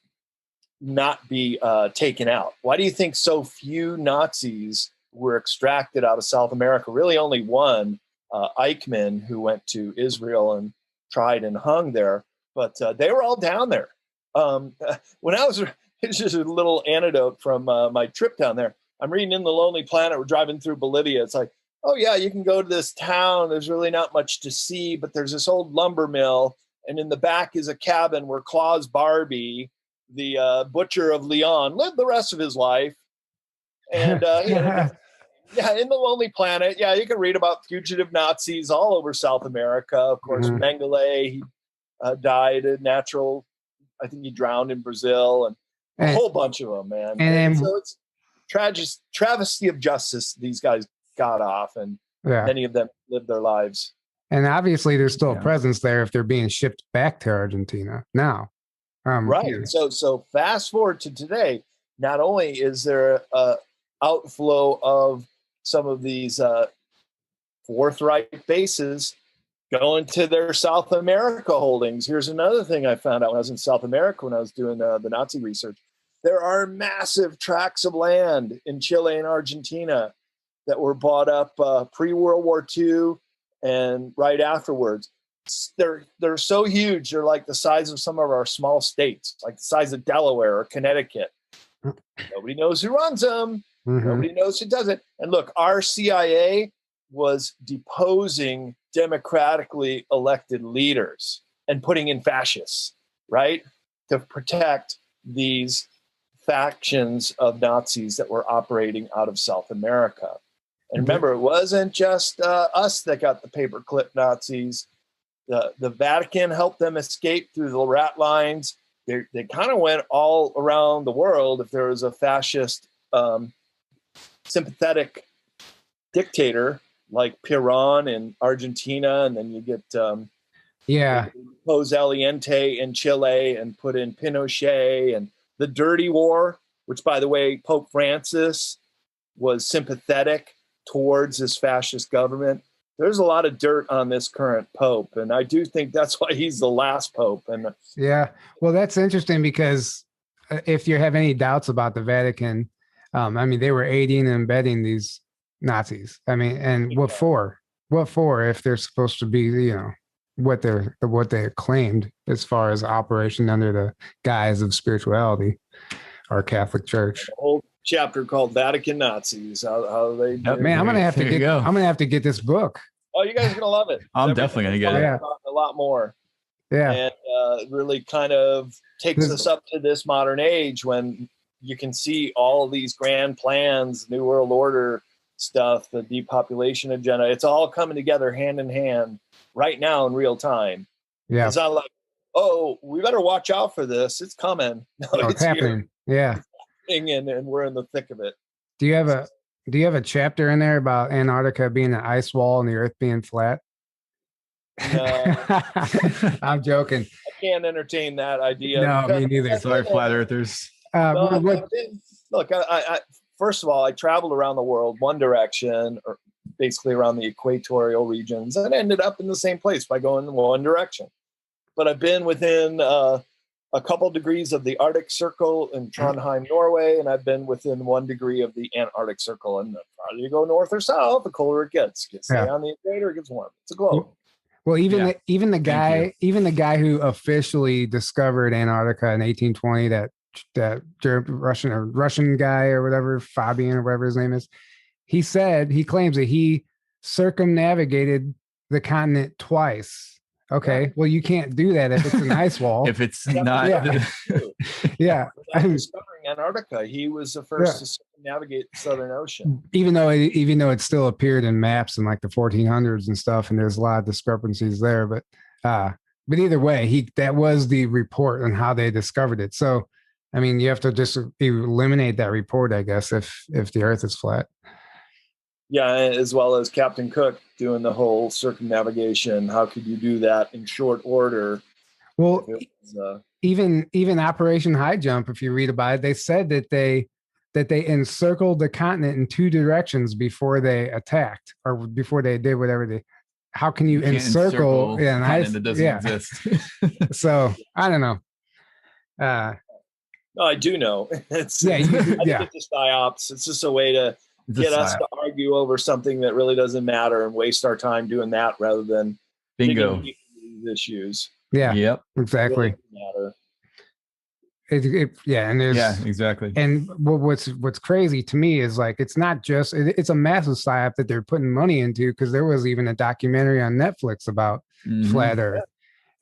not be taken out. Why do you think so few Nazis were extracted out of South America? Really only one, Eichmann, who went to Israel and tried and hung there, but they were all down there. When I was, it's just a little anecdote from my trip down there. I'm reading in The Lonely Planet. We're driving through Bolivia. It's like, oh yeah, you can go to this town. There's really not much to see, but there's this old lumber mill, and in the back is a cabin where Claus Barbie, the butcher of Leon, lived the rest of his life. And yeah, in The Lonely Planet, yeah, you can read about fugitive Nazis all over South America. Of course, Mengele, he died a natural, I think he drowned in Brazil, and a whole bunch of them, man. And so it's travesty of justice. These guys got off, and many of them lived their lives. And obviously, there's still a presence there if they're being shipped back to Argentina now. Right. Yeah. So fast forward to today. Not only is there a outflow of some of these forthright bases going to their South America holdings. Here's another thing I found out when I was in South America when I was doing the Nazi research. There are massive tracts of land in Chile and Argentina that were bought up pre-World War II and right afterwards. They're so huge. They're like the size of some of our small states, like the size of Delaware or Connecticut. Nobody knows who runs them. Nobody knows who does it. And look, our CIA was deposing democratically elected leaders and putting in fascists, right, to protect these factions of Nazis that were operating out of South America. And remember, it wasn't just us that got the paperclip Nazis. The Vatican helped them escape through the rat lines. They kind of went all around the world. If there was a fascist sympathetic dictator like Peron in Argentina, and then you get Jose Aliente in Chile, and put in Pinochet, and the Dirty War, which, by the way, Pope Francis was sympathetic towards this fascist government. There's a lot of dirt on this current pope, and I do think that's why he's the last pope. And well, that's interesting, because if you have any doubts about the Vatican, I mean, they were aiding and abetting these Nazis. I mean, and what for? What for if they're supposed to be, you know, what they claimed as far as operation under the guise of spirituality or Catholic Church. A whole chapter called Vatican Nazis. How they do. Man, I'm gonna have to get this book. Oh, you guys are gonna love it. I'm definitely gonna get it. A lot more. Yeah, and really kind of takes us up to this modern age when you can see all these grand plans, New World Order stuff, the depopulation agenda. It's all coming together hand in hand right now in real time. Yeah, it's not like, oh, we better watch out for this. It's coming. No, it's happening. Here. Yeah, and we're in the thick of it. Do you have a chapter in there about Antarctica being an ice wall and the Earth being flat? No, I'm joking. I can't entertain that idea. No, me neither. Sorry, flat earthers. Look, I first of all, I traveled around the world one direction, or basically around the equatorial regions, and ended up in the same place by going in one direction. But I've been within a couple degrees of the Arctic Circle in Trondheim, Norway, and I've been within 1 degree of the Antarctic Circle. And the farther you go north or south, the colder it gets. Stay on the equator, it gets warm. It's a globe. Well, even the guy who officially discovered Antarctica in 1820, that Russian guy or whatever, Fabian or whatever his name is, he claims that he circumnavigated the continent twice. Okay, well, you can't do that if it's an ice wall. If it's not, discovering Antarctica, he was the first to circumnavigate the Southern Ocean. Even though it still appeared in maps in like the 1400s and stuff, and there's a lot of discrepancies there. But either way, that was the report on how they discovered it. So, I mean, you have to just eliminate that report, I guess, if the Earth is flat. Yeah, as well as Captain Cook doing the whole circumnavigation. How could you do that in short order? Well, even Operation Highjump, if you read about it, they said that they encircled the continent in 2 directions before they attacked or before they did whatever they. How can you encircle? Yeah, and that doesn't exist. So I don't know. No, I do know. It's yeah, it's just psyops. It's just a way to get us to argue over something that really doesn't matter and waste our time doing that rather than bingo these issues. Yeah. Yep. Exactly. Matter. And there's exactly. And what's crazy to me is like it's not just it's a massive psyop that they're putting money into, because there was even a documentary on Netflix about flat Earth.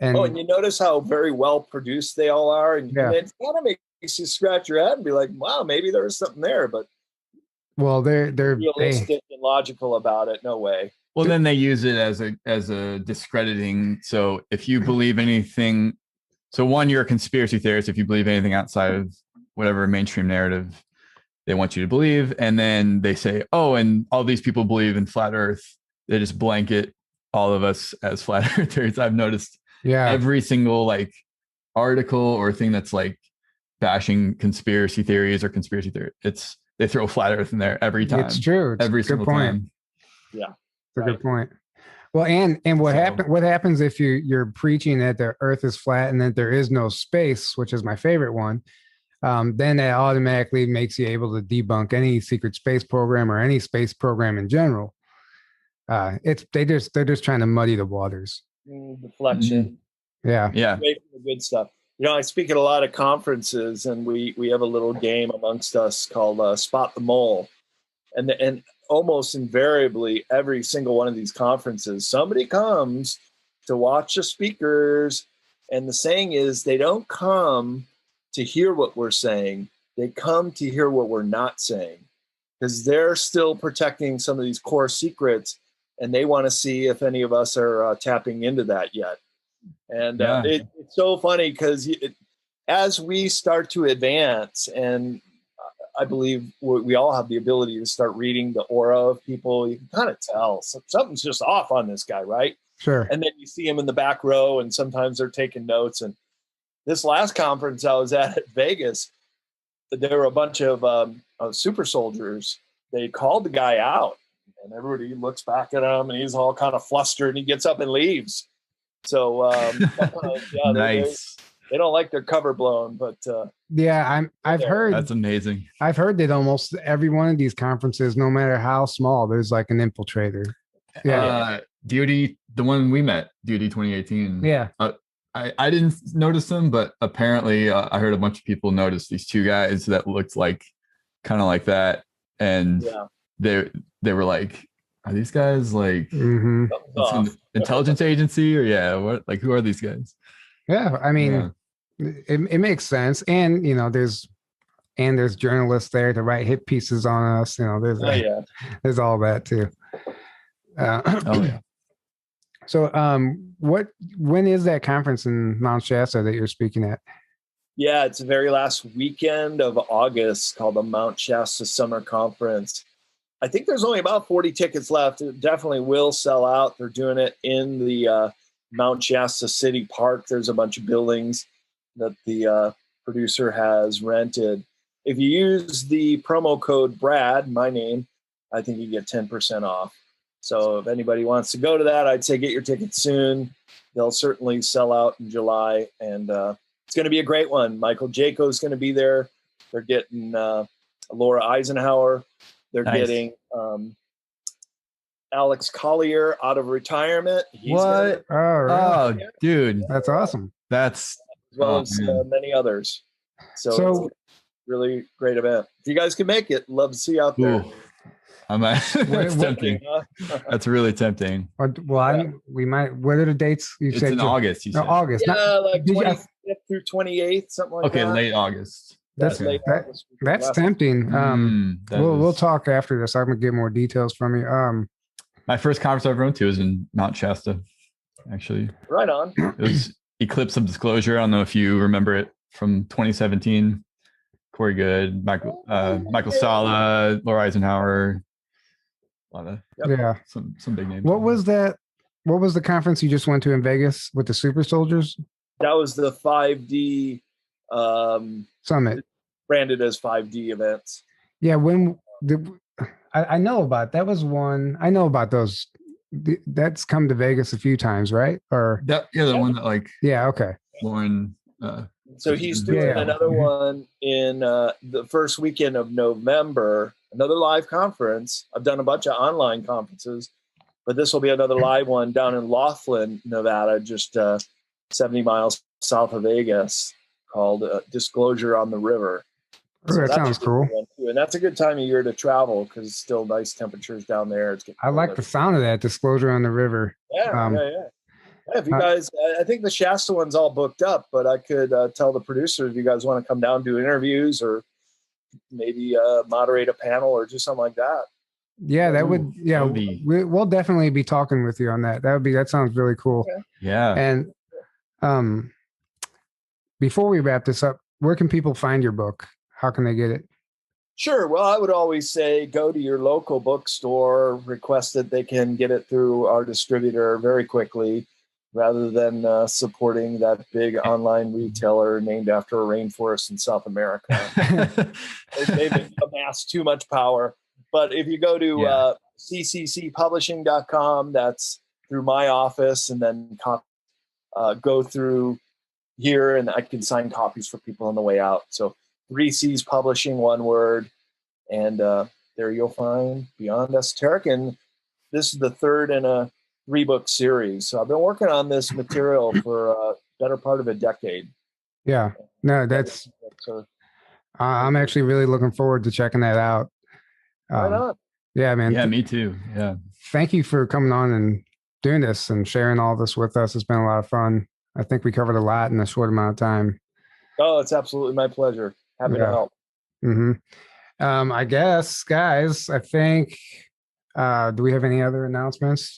And you notice how very well produced they all are, and it kind of makes you scratch your head and be like, wow, maybe there was something there, but they're realistic and logical about it. No way. Well, then they use it as a discrediting. So if you believe anything, so one, you're a conspiracy theorist if you believe anything outside of whatever mainstream narrative they want you to believe. And then they say, oh, and all these people believe in flat Earth. They just blanket all of us as flat earthers. I've noticed every single like article or thing that's like bashing conspiracy theories or conspiracy theory. They throw flat Earth in there every time. It's true. It's every single time. Yeah. That's a good point. Well, and what happens if you're preaching that the Earth is flat and that there is no space, which is my favorite one, then that automatically makes you able to debunk any secret space program or any space program in general. They're just trying to muddy the waters. Deflection. Yeah. Away from the good stuff. I speak at a lot of conferences, and we have a little game amongst us called Spot the Mole, and almost invariably, every single one of these conferences, somebody comes to watch the speakers. And the saying is, they don't come to hear what we're saying. They come to hear what we're not saying, because they're still protecting some of these core secrets. And they want to see if any of us are tapping into that yet. And it's so funny because as we start to advance, and I believe we all have the ability to start reading the aura of people. You can kind of tell something's just off on this guy, right? Sure. And then you see him in the back row, and sometimes they're taking notes. And this last conference I was at Vegas, there were a bunch of super soldiers. They called the guy out, and everybody looks back at him, and he's all kind of flustered, and he gets up and leaves. So nice. They don't like their cover blown, but I've heard that's amazing. I've heard that almost every one of these conferences, no matter how small, there's like an infiltrator. DoD, the one we met, DoD 2018. Yeah. I didn't notice them, but apparently I heard a bunch of people notice these 2 guys that looked like kind of like that, and they were like, are these guys like an intelligence agency or what? Like, who are these guys? Yeah, I mean, it makes sense, and there's journalists there to write hit pieces on us. There's all that too. So, when is that conference in Mount Shasta that you're speaking at? Yeah, it's the very last weekend of August, called the Mount Shasta Summer Conference. I think there's only about 40 tickets left. It definitely will sell out. They're doing it in the Mount Shasta City Park. There's a bunch of buildings that the producer has rented. If you use the promo code Brad, my name, I think you get 10% off. So if anybody wants to go to that, I'd say get your tickets soon. They'll certainly sell out in July, and it's going to be a great one. Michael Jaco's going to be there. They're getting Laura Eisenhower. They're getting Alex Collier out of retirement. What? Oh, dude. That's awesome. That's as well as many others. So it's a really great event. If you guys can make it, love to see you out there. That's tempting. That's really tempting. Well, we might. What are the dates? You said in August. You said August. Yeah, like 25th through 28th, something like that. Okay, late August. That's tempting. We'll talk after this. I'm gonna get more details from you. My first conference I've run to is in Mount Shasta, actually. Right on. It was Eclipse of Disclosure. I don't know if you remember it from 2017. Corey Good, Michael Sala, Laura Eisenhower. A lot of Yeah. some big names. What was that? What was the conference you just went to in Vegas with the super soldiers? That was the 5D Summit. branded as 5D events. Yeah. I know about that was one. I know about those. That's come to Vegas a few times, right? Or the one that like okay. Lauren. So he's doing another one in the first weekend of November, another live conference. I've done a bunch of online conferences, but this will be another live one down in Laughlin, Nevada, just 70 miles south of Vegas, called Disclosure on the River. So that sounds cool. And that's a good time of year to travel because it's still nice temperatures down there. I like the sound of that, Disclosure on the River. Yeah. If you guys, I think the Shasta one's all booked up, but I could tell the producers if you guys want to come down, do interviews, or maybe moderate a panel or do something like that. Yeah, that would. Yeah, we'll definitely be talking with you on that. That sounds really cool. Okay. Yeah. And before we wrap this up, where can people find your book? How can they get it? Sure. Well, I would always say go to your local bookstore, request that they can get it through our distributor very quickly, rather than supporting that big online retailer named after a rainforest in South America. They've amassed too much power. But if you go to cccpublishing.com, that's through my office, and then go through here, and I can sign copies for people on the way out. So 3C's Publishing, one word, and there you'll find Beyond Esoteric. And this is the third in a 3-book series. So I've been working on this material for a better part of a decade. Yeah, no, I'm actually really looking forward to checking that out. Right on. Yeah, man. Yeah, me too. Yeah. Thank you for coming on and doing this and sharing all this with us. It's been a lot of fun. I think we covered a lot in a short amount of time. Oh, it's absolutely my pleasure. Happy to help. Mm-hmm. I guess, guys, I think, do we have any other announcements?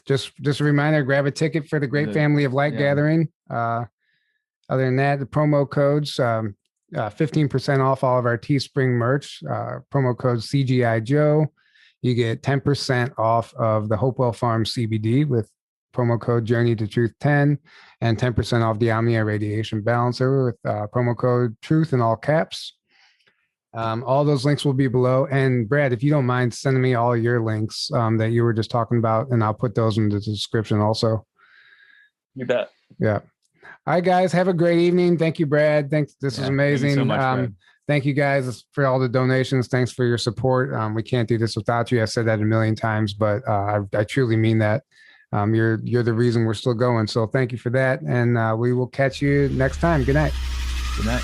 Just a reminder, grab a ticket for the Great Family of Light Gathering. Other than that, the promo codes, 15% off all of our Teespring merch, promo code CGI Joe. You get 10% off of the Hopewell Farm CBD with promo code Journey to Truth 10, and 10% off the Omnia Radiation Balancer with promo code Truth in all caps. All those links will be below. And Brad, if you don't mind sending me all your links that you were just talking about, and I'll put those in the description also. You bet. Yeah. All right, guys, have a great evening. Thank you, Brad. Thanks. This is amazing. Thank you so much, Brad. Thank you guys for all the donations. Thanks for your support. We can't do this without you. I've said that a million times, but I truly mean that. You're the reason we're still going. So thank you for that. And we will catch you next time. Good night. Good night.